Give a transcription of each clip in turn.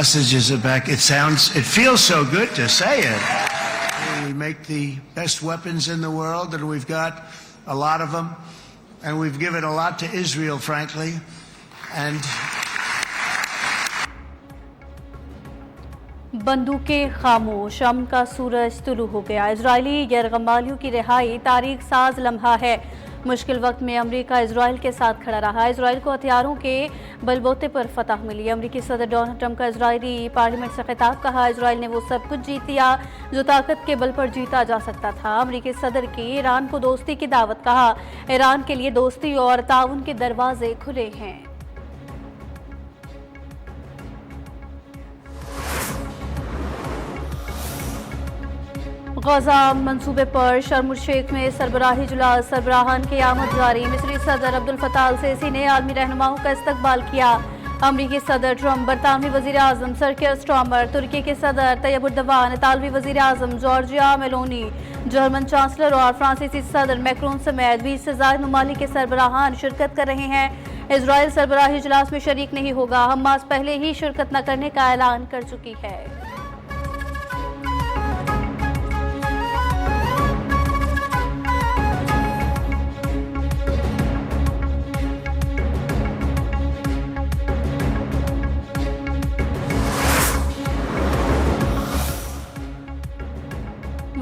hostages are back. It feels so good to say it. We make the best weapons in the world, and we've got a lot of them, and we've given a lot to Israel, frankly, and बंदूकें खामोश, अमन का सूरज तुलू हो गया। Israeli यरगमालियों की रिहाई तारीख साज लम्हा है। मुश्किल वक्त में अमेरिका इजराइल के साथ खड़ा रहा। इजराइल को हथियारों के बलबूते पर फतह मिली। अमेरिकी सदर डोनाल्ड ट्रंप का इजरायली पार्लियामेंट से खिताब, कहा इजराइल ने वो सब कुछ जीत लिया जो ताकत के बल पर जीता जा सकता था। अमेरिकी सदर की ईरान को दोस्ती की दावत, कहा ईरान के लिए दोस्ती और ताउन के दरवाजे खुले हैं। गजा मंसूबे पर शर्म शेख में सरबराही इजलास, सरबराहान की आमद जारी। मिस्री सदर अब्दुल फताह अल सीसी ने आलमी रहनुमाओं का इस्तकबाल किया। अमरीकी सदर ट्रंप, बरतानवी वजीर आजम सर कियर स्टारमर, तुर्की के सदर तैयब उर्दवान, इतालवी वजीर आजम जॉर्जिया मेलोनी, जर्मन चांसलर और फ्रांसीसी सदर मैक्रोन समेत 20 से ज्यादा ममालिक के सरबराहान शिरकत कर रहे हैं। इजराइल सरबराही इजलास में शरीक नहीं होगा। हमास पहले ही शिरकत न करने का ऐलान कर चुकी है।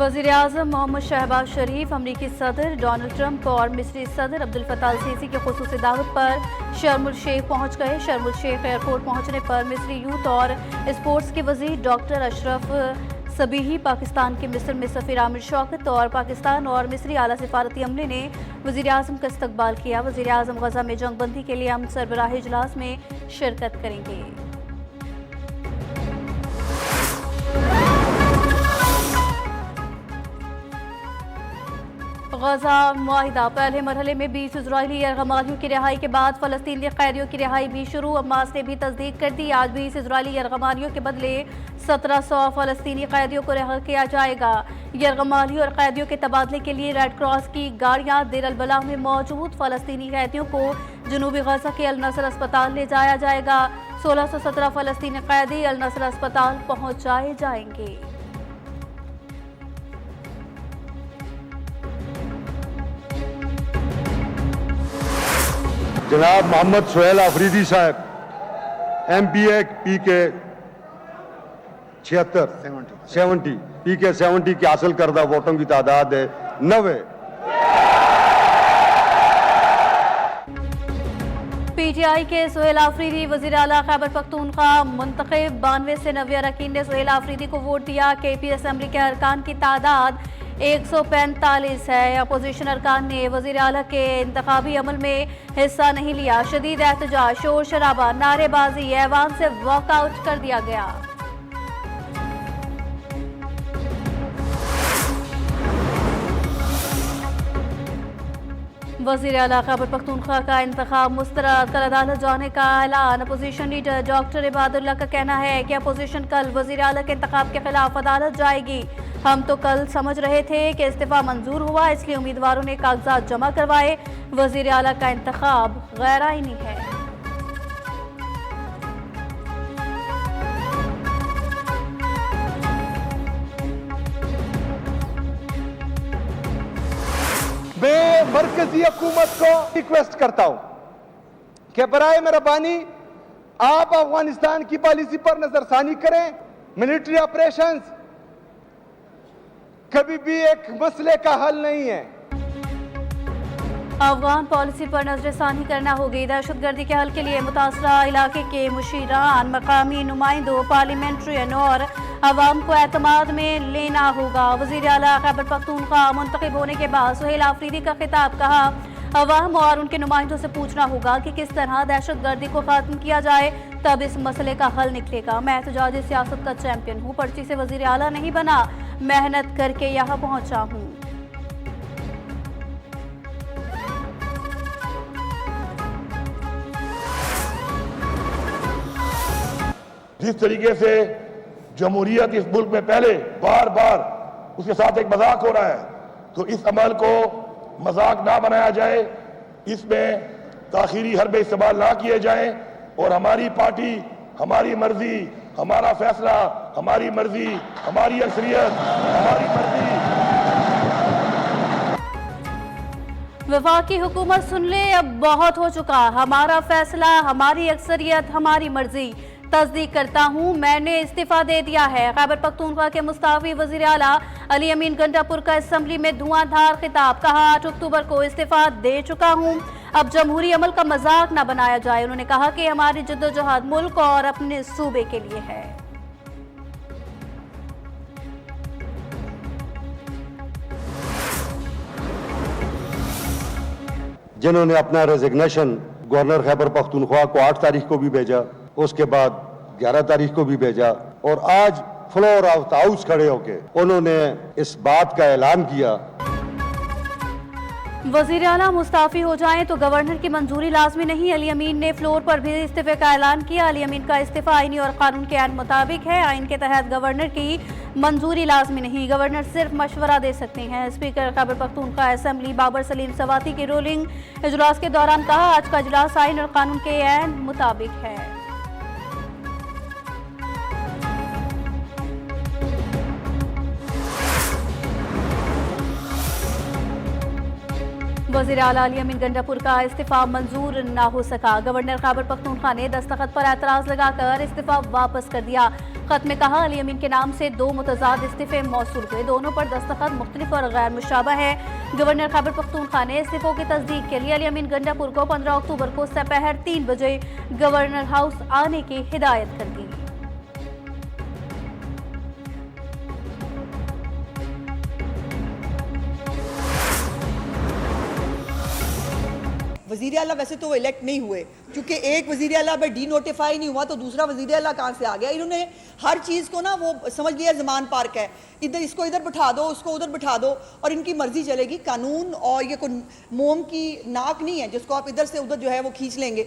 वज़ीर-ए-आज़म मोहम्मद शहबाज शरीफ, अमरीकी सदर डोनाल्ड ट्रंप और मिस्री सदर अब्दुल फताह अल सीसी की खुसूसी दावत पर शर्म शेख पहुंच गए। शर्म शेख एयरपोर्ट पहुंचने पर मिस्री यूथ और स्पोर्ट्स के वज़ीर डॉक्टर अशरफ सबीही, पाकिस्तान के मिस्र में सफ़ीर आमिर शौकत और पाकिस्तान और मिस्री आला सिफारती अमले ने वज़ीर-ए-आज़म का इस्तकबाल किया। वज़ीर-ए-आज़म गजा में जंगबंदी के लिए अमन सरबराही इजलास में शिरकत करेंगे। गजा मुआहिदा, पहले मरहले में 20 इजरायली यरगमालियों की रिहाई के बाद फ़लस्तीनी कैदियों की रिहाई भी शुरू। हमास ने भी तस्दीक कर दी। आज 20 इजरायली यरगमालियों के बदले 1700 फ़लस्तीनी कैदियों को रिहा किया जाएगा। यरगमालियों और कैदियों के तबादले के लिए रेड क्रॉस की गाड़ियां देर अल बलाह में मौजूद फ़लस्तीनी कैदियों को जनूबी गजा के अल नसर अस्पताल ले जाया जाएगा। 1617 फ़लस्तीनी कैदी अल नसर अस्पताल पहुँचाए जाएंगे। जनाब मोहम्मद सुहेल आफरीदी साहब, MPA PK 70 PK 70 की हासिल करदा वोटों की तादाद है 90। PTI के सुहेल आफरीदी वज़ीर आला खैबर पख्तूनख्वा मुंतखब, 92 से 90 अरकान ने सुहेल आफरीदी को वोट दिया। KP असम्बली के अरकान की तादाद 145 है। अपोजिशन अरकान ने वज़ीर आला के इंतखाबी अमल में हिस्सा नहीं लिया। शदीद एहतजाज, शोर शराबा, नारेबाजी, ऐवान से वॉकआउट कर दिया गया। वज़ीर आला खैबर पख्तूनख्वा का इंतखाब मुस्तरद, कल अदालत जाने का ऐलान। अपोजिशन लीडर डॉक्टर इबादुल्लाह का कहना है कि अपोजिशन कल वज़ीर आला के इंतखाब के खिलाफ अदालत जाएगी। हम तो कल समझ रहे थे कि इस्तीफा मंजूर हुआ, इसलिए उम्मीदवारों ने कागजात जमा करवाए। वज़ीर आला का इंतखाब गैर आईनी है। मैं मरकजी हुकूमत को रिक्वेस्ट करता हूं कि बराए मेहरबानी आप अफगानिस्तान की पॉलिसी पर नजरसानी करें। मिलिट्री ऑपरेशंस कभी भी एक मसले का हल नहीं है। अफगान पॉलिसी पर नजरसानी करना होगी। दहशतगर्दी के हल के लिए मुतासरा इलाके के मुशीरान, मकामी नुमाइंदों, पार्लियामेंट्रियन और अवाम को एतमाद में लेना होगा। वज़ीर आला खैबर पख्तूनख्वा मुंतखब होने के बाद सुहेल आफरीदी का खिताब, कहा अवाम और उनके नुमाइंदों से पूछना होगा कि किस तरह दहशतगर्दी को खत्म किया जाए, तब इस मसले का हल निकलेगा। मैं एहतजाजी सियासत का चैंपियन हूँ, पर्ची से वज़ीर आला नहीं बना, मेहनत करके यहाँ पहुँचा हूँ। जिस तरीके से जमहूरियत इस मुल्क में पहले बार बार उसके साथ एक मजाक हो रहा है, तो इस अमल को मजाक ना बनाया जाए, इसमें ताखीरी हरबे इस्तेमाल ना किए जाएं और हमारी पार्टी, हमारी मर्जी, हमारा फैसला, हमारी मर्जी, हमारी अक्सरियत, हमारी मर्जी। वफाकी हुकूमत सुन ले, अब बहुत हो चुका, हमारा फैसला, हमारी अक्सरियत, हमारी मर्जी। तस्दीक करता हूँ, मैंने इस्तीफा दे दिया है। खैबर पख्तूनख्वा के मुस्ताफी वजीर आला अली अमीन गंडापुर का असम्बली में धुआंधार खिताब, कहा 8 अक्टूबर को इस्तीफा दे चुका हूँ, अब जमहूरी अमल का मजाक न बनाया जाए। उन्होंने कहा कि हमारी जद्दोजहद मुल्क और अपने सूबे के लिए है। जिन्होंने अपना रेजिग्नेशन गवर्नर खैबर पख्तूनख्वा को 8 तारीख को भी भेजा, उसके बाद 11 तारीख को भी भेजा, और आज फ्लोर ऑफ द हाउस खड़े होके उन्होंने इस बात का ऐलान किया। वजीर आला मुस्ताफी हो जाएं तो गवर्नर की मंजूरी लाजमी नहीं। अली अमीन ने फ्लोर पर भी इस्तीफे का ऐलान किया। अली अमीन का इस्तीफा आईनी और कानून के ऐन मुताबिक है। आइन के तहत गवर्नर की मंजूरी लाजमी नहीं, गवर्नर सिर्फ मशवरा दे सकते हैं। स्पीकर खैबर पख्तूनख्वा असम्बली बाबर सलीम सवाती की रोलिंग इजलास के दौरान कहा, आज का इजलास आइन और कानून के ऐन मुताबिक है। वज़ीर आला अली अमीन गंडापुर का इस्तीफा मंजूर न हो सका। गवर्नर खैबर पख्तूनख्वा ने दस्तखत पर एतराज लगाकर इस्तीफा वापस कर दिया। खत में कहा, अली अमीन के नाम से 2 मुतजाद इस्तीफे मौसूल हुए, दोनों पर दस्तखत मुख्तलिफ और गैर मुशाबा है। गवर्नर खैबर पख्तूनख्वा ने इस्तीफों की तस्दीक के लिए अली अमीन गंडापुर को 15 अक्टूबर को दोपहर 3 बजे गवर्नर हाउस आने की हिदायत कर दी। वज़ीर आला वैसे तो वो इलेक्ट नहीं हुए, क्योंकि एक वज़ीर आला पर डी नोटिफाई नहीं हुआ तो दूसरा वज़ीर आला कहाँ से आ गया। इन्होंने हर चीज़ को ना वो समझ लिया ज़मान पार्क है, इधर इसको इधर बिठा दो, उसको उधर बिठा दो और इनकी मर्जी चलेगी। कानून और ये कोई मोम की नाक नहीं है जिसको आप इधर से उधर जो है वो खींच लेंगे।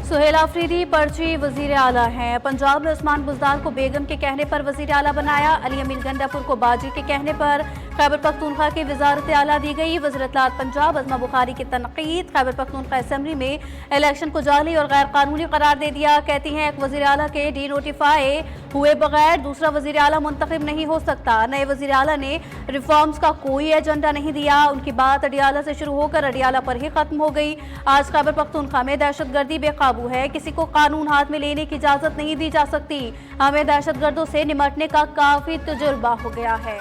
सुहेल आफरीदी पर्ची वजीर आला हैं। पंजाब में उस्मान बुज़दार को बेगम के कहने पर वजीर आला बनाया। अली अमीन गंडापुर को बाजी के कहने पर खैबर पख्तूनख्वा की वजारत आला दी गई। वज़ीर-ए-इत्तलात पंजाब अज़मा बुखारी की तनकीद। खैबर पख्तूनख्वा असम्बली में इलेक्शन को जाली और गैर कानूनी करार दे दिया। कहती हैं, एक वज़ीर आला के डी नोटिफाई हुए बगैर दूसरा वज़ीर आला मुंतखब नहीं हो सकता। नए वज़ीर आला ने रिफॉर्म्स का कोई एजेंडा नहीं दिया। उनकी बात अडियाला से शुरू होकर अडियाला पर ही खत्म हो गई। आज खैबर पख्तूनख्वा में दहशतगर्दी बेकाबू है, किसी को कानून हाथ में लेने की इजाजत नहीं दी जा सकती। हमें दहशतगर्दों से निपटने का काफी तजुर्बा हो गया है।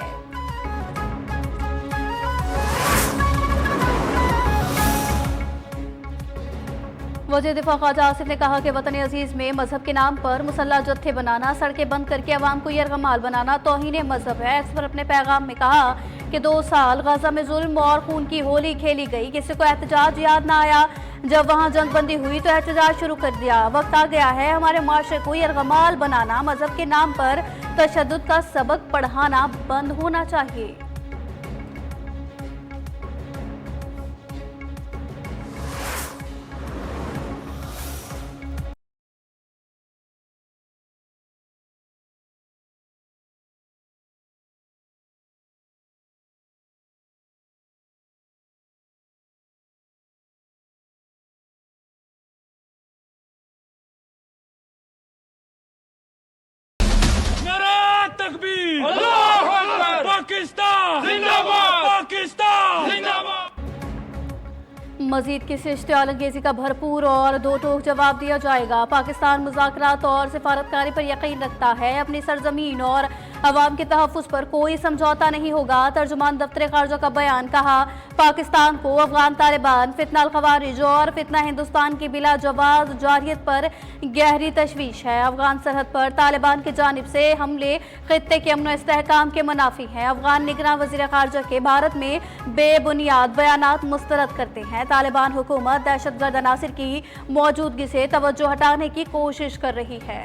वज़ीर दिफा ख्वाजा आसिफ ने कहा कि वतन अजीज में मजहब के नाम पर मुसल्ला जत्थे बनाना, सड़कें बंद करके अवाम को यरगमाल बनाना तौहीन मजहब है। एक्स पर अपने पैगाम में कहा कि 2 साल गाजा में जुल्म और खून की होली खेली गई, किसी को एहतजाज याद ना आया। जब वहाँ जंगबंदी हुई तो एहतजाज शुरू कर दिया। वक्त आ गया है हमारे माशरे को यरगमाल बनाना, मजहब के नाम पर तशद्दुद का सबक पढ़ाना बंद होना चाहिए। पाकिस्तान जिंदाबाद, पाकिस्तान जिंदाबाद। मजीद किसी इश्तियाल अंगेजी का भरपूर और दो टोक जवाब दिया जाएगा। पाकिस्तान मुज़ाकरात और सिफारतकारी पर यकीन रखता है। अपनी सरजमीन और अवाम के तहफ़्फ़ुज़ पर कोई समझौता नहीं होगा। तर्जुमान दफ्तर खारजा का बयान। कहा, पाकिस्तान को अफगान तालिबान, फितना अल खवारिज और फितना हिंदुस्तान की बिला जवाज जारियत पर गहरी तशवीश है। अफगान सरहद पर तालिबान की जानिब से हमले खित्ते के अमन इस्तेहकाम के मुनाफी हैं। अफगान निगरान वज़ीर खारजा के भारत में बेबुनियाद बयानात मुस्तरद करते हैं। तालिबान हुकूमत दहशतगर्द अनासिर की मौजूदगी से तवज्जो हटाने की कोशिश कर रही है।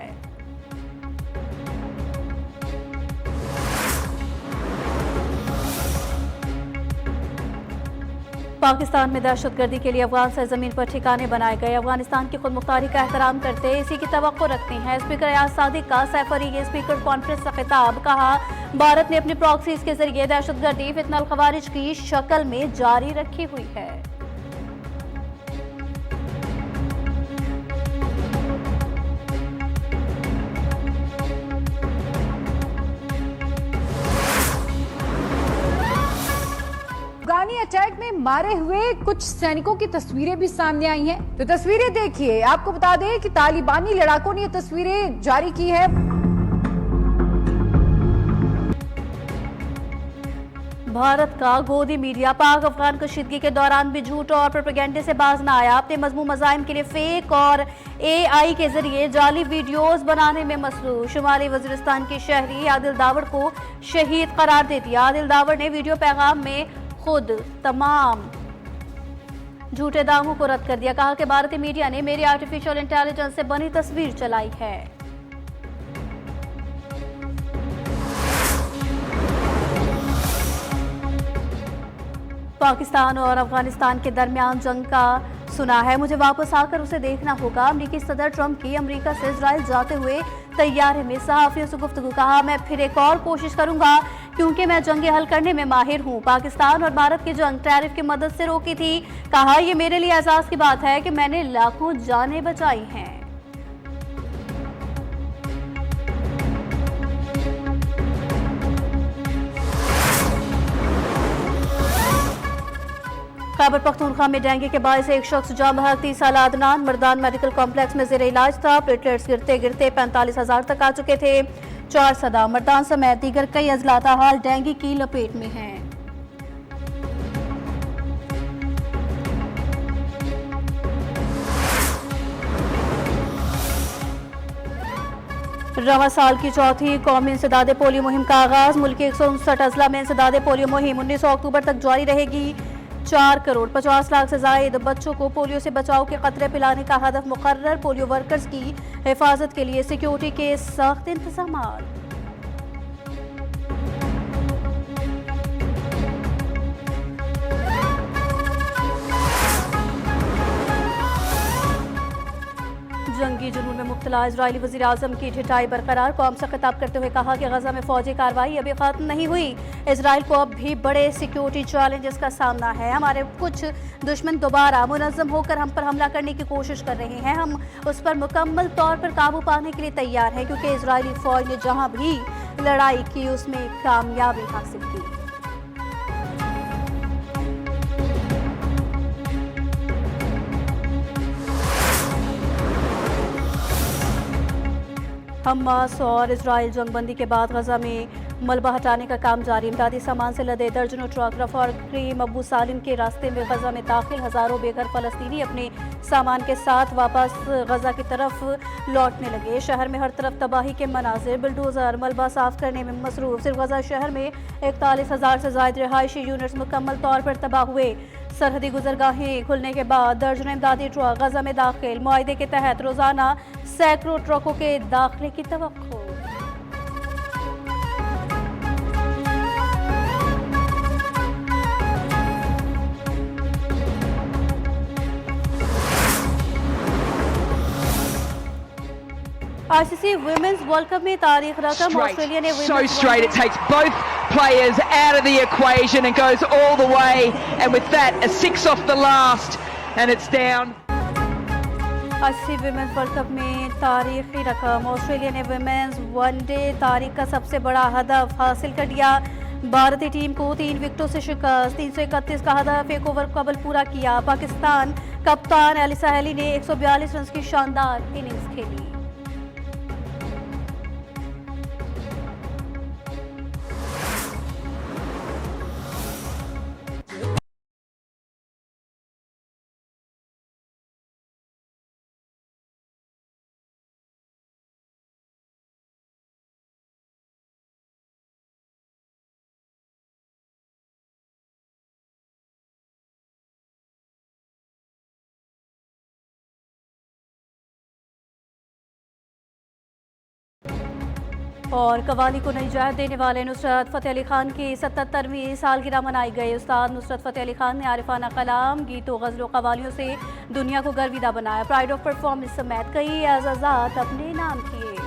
पाकिस्तान में दहशतगर्दी के लिए अफगान सरजमीन पर ठिकाने बनाए गए। अफगानिस्तान की खुदमुख्तारी का एहतराम करते इसी की तवक्को रखते हैं। स्पीकर अयाज सादिक का सैफरी स्पीकर कॉन्फ्रेंस का खिताब। कहा, भारत ने अपनी प्रॉक्सीज के जरिए दहशतगर्दी फितना अल खवारिज की शक्ल में जारी रखी हुई है। मारे हुए कुछ सैनिकों की तस्वीरें भी सामने आई हैं। तो तस्वीरें देखिए। आपको बता दें कि तालिबानी लड़ाकों ने ये तस्वीरें जारी की है। भारत का गोदी मीडिया पाक अफगान कशीदगी के दौरान भी झूठ और प्रोपेगेंडे से बाज न आया। अपने मजमू मज़ाहिम के लिए फेक और AI के जरिए जाली वीडियोस बनाने में मसरूफ। शुमाली वजीरिस्तान के शहरी आदिल दावड़ को शहीद करार दे दिया। आदिल दावड़ ने वीडियो पैगाम में खुद तमाम झूठे दावों को रद्द कर दिया। कहा कि भारतीय मीडिया ने मेरी आर्टिफिशियल इंटेलिजेंस से बनी तस्वीर चलाई है। पाकिस्तान और अफगानिस्तान के दरमियान जंग का सुना है, मुझे वापस आकर उसे देखना होगा। अमरीकी सदर ट्रंप की अमरीका से इजराइल जाते हुए तैयारे में सहाफियों से गुफ्तगू। कहा, मैं फिर एक और कोशिश करूंगा क्योंकि मैं जंगे हल करने में माहिर हूं। पाकिस्तान और भारत की जंग टैरिफ की मदद से रोकी थी। कहा, यह मेरे लिए एहसास की बात है कि मैंने लाखों जानें बचाई हैं। खैबर पख्तूनख्वा में डेंगू के बायस एक शख्स जाँ बहक। 30 साल अदनान मर्दान मेडिकल कॉम्प्लेक्स में जेर इलाज था। प्लेटलेट्स गिरते गिरते 45,000 तक आ चुके थे। 4 सदा मर्दान समेत दीगर कई अजलाता हाल डेंगू की लपेट में हैं। रवा साल की चौथी कौमी इंसदादे पोलियो मुहिम का आगाज। मुल्क के 159 अजला में इंसदादे पोलियो मुहिम 19 अक्टूबर तक जारी रहेगी। 4 करोड़ 50 लाख से जायद बच्चों को पोलियो से बचाव के कतरे पिलाने का हदफ मुकर्रर। पोलियो वर्कर्स की हिफाजत के लिए सिक्योरिटी के सख्त इंतजाम। जंगी जुनून में मुब्तला इजरायली वज़ीर आज़म की ढिठाई बरकरार। कौम से खिताब करते हुए कहा कि गजा में फौजी कार्रवाई अभी खत्म नहीं हुई। इजराइल को अब भी बड़े सिक्योरिटी चैलेंजेस का सामना है। हमारे कुछ दुश्मन दोबारा मुनज़्ज़म होकर हम पर हमला करने की कोशिश कर रहे हैं। हम उस पर मुकम्मल तौर पर काबू पाने के लिए तैयार हैं क्योंकि इजरायली फौज ने जहां भी लड़ाई की उसमें कामयाबी हासिल की। हमास और इजराइल जंगबंदी के बाद गजा में मलबा हटाने का काम जारी। इमदादी सामान से लदे दर्जनों ट्रक रफा और क्रीम अबू सालिम के रास्ते में गजा में दाखिल। हजारों बेघर फलस्तीनी अपने सामान के साथ वापस गजा की तरफ लौटने लगे। शहर में हर तरफ तबाही के मनाजिर। बुलडोजर मलबा साफ करने में मसरूफ। सिर्फ गजा शहर में 41,000 से ज्यादा रिहायशी यूनिट्स मुकम्मल तौर पर तबाह हुए। सरहदी गुजरगाहें खुलने के बाद दर्जनों इमदादी ट्रक गजा में दाखिल। मुआहदे के तहत रोजाना सैकड़ों ट्रकों के दाखिले की तवक्को। ICC Women's World Cup में तारीख रकम। ऑस्ट्रेलिया ने so straight, it takes both players out of the equation and goes all the way, and with that a 6 off the last and it's down. ICC Women's World Cup में तारीखी रकम। Australia ने women's one day तारीख का सबसे बड़ा हदफ हासिल कर लिया। भारतीय टीम को 3 विकेटों से शिकस्त। 331 का हदफ एक ओवर कबल पूरा किया। पाकिस्तान कप्तान एलिसा हेली ने 142 रन की शानदार इनिंग्स खेली। और कवाली को नई जायद देने वाले नुसरत फ़तेह अली खान की 77वीं सालगिरह मनाई गई। उस्ताद नुसरत फ़तेह अली खान ने आरिफाना कलाम, गीतों, गज़लों, कवालियों से दुनिया को गर्विदा बनाया। प्राइड ऑफ परफॉर्मेंस समेत कई एजाज़ात अपने नाम किए।